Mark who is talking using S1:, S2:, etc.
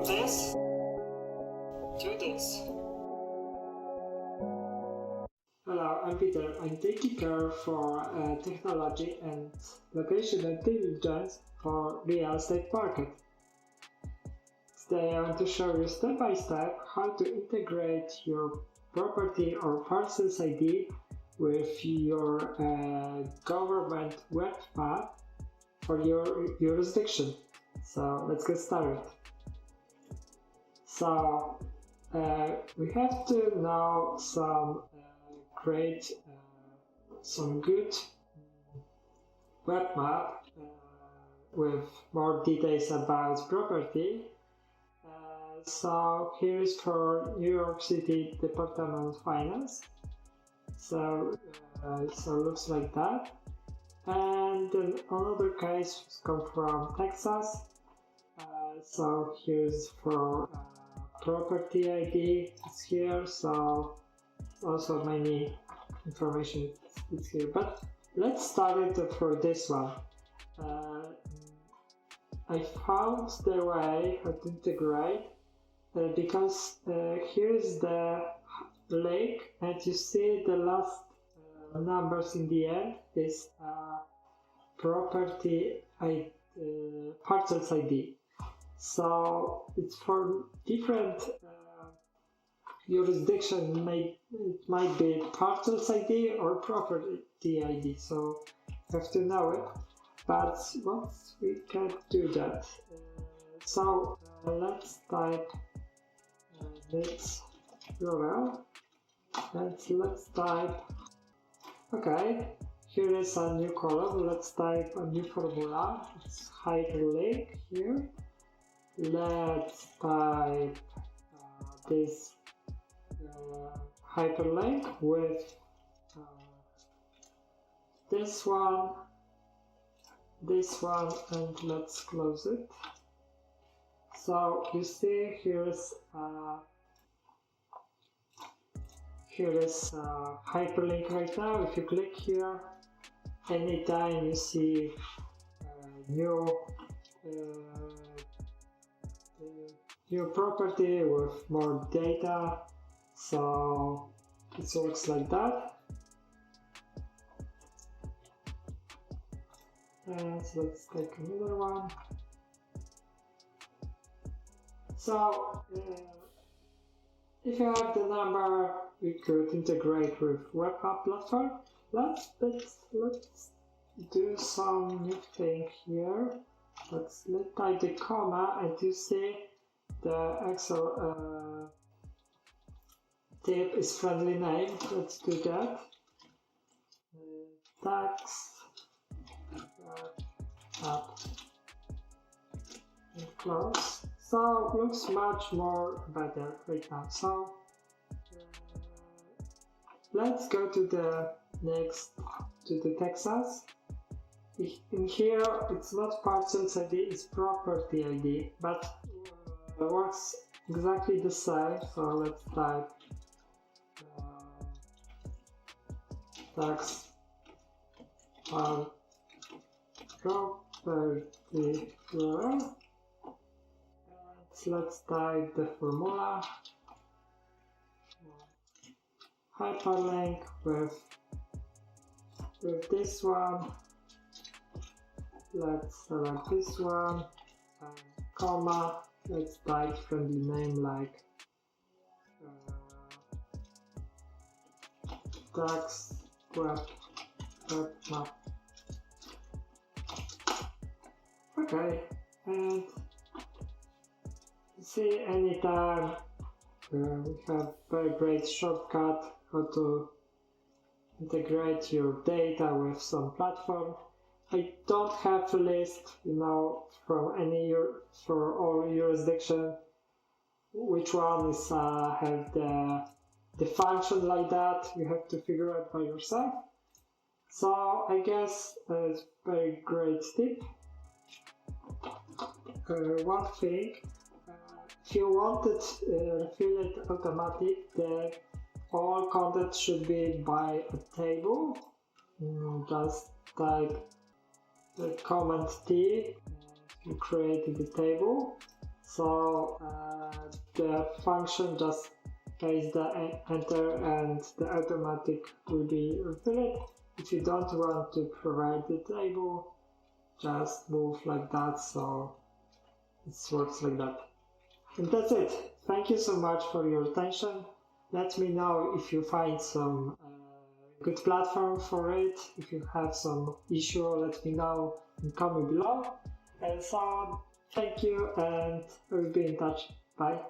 S1: this to this. Hello, I'm Peter. I'm taking care for technology and location intelligence for real estate market. Today I want to show you step by step how to integrate your property or parcels ID with your government web map for your jurisdiction. So let's get started. So we have to now create some good web map with more details about property. So here is for New York City Department of Finance. So looks like that. And then another case come from Texas. So here's for Property ID. It's here. So also many information is here. But let's start it for this one. I found the way how to integrate because here is the lake, and you see the last numbers in the end is Property ID, Parcels ID. So it's for different jurisdiction. It might be Parcels ID or Property ID. So you have to know it. But once we can do that, let's type this URL and let's type. Okay, here is a new column. Let's type a new formula. It's hyperlink here. Let's type this hyperlink with this one, and let's close it. So you see here is hyperlink right now. If you click here, anytime you see new property with more data, so it works like that. And so let's take another one. So if you have the number, we could integrate with web app platform. Let's do some new thing here. Let's type the comma, and you see the Excel tip is friendly name. Let's do that. Tax up and close. So looks much more better right now. So let's go to the next, to the Texas. In here it's not Parcels ID, it's Property ID, but works exactly the same. So let's type tax property URL. Let's type the formula, hyperlink with this one. Let's select this one, and comma. Let's type friendly name like tax web map. Okay, and see, anytime we have very great shortcut how to integrate your data with some platform. I don't have a list, from for all jurisdiction, which one is have the function like that. You have to figure out by yourself. So I guess it's a very great tip. One thing, if you want it fill it automatic, then all content should be by a table. Just type the command T to create the table. So the function just pays the enter and the automatic will be refilled. If you don't want to provide the table, just move like that, so it works like that. And that's it. Thank you so much for your attention. Let me know if you find some good platform for it. If you have some issue, let me know and comment below. And so thank you, and we'll be in touch. Bye.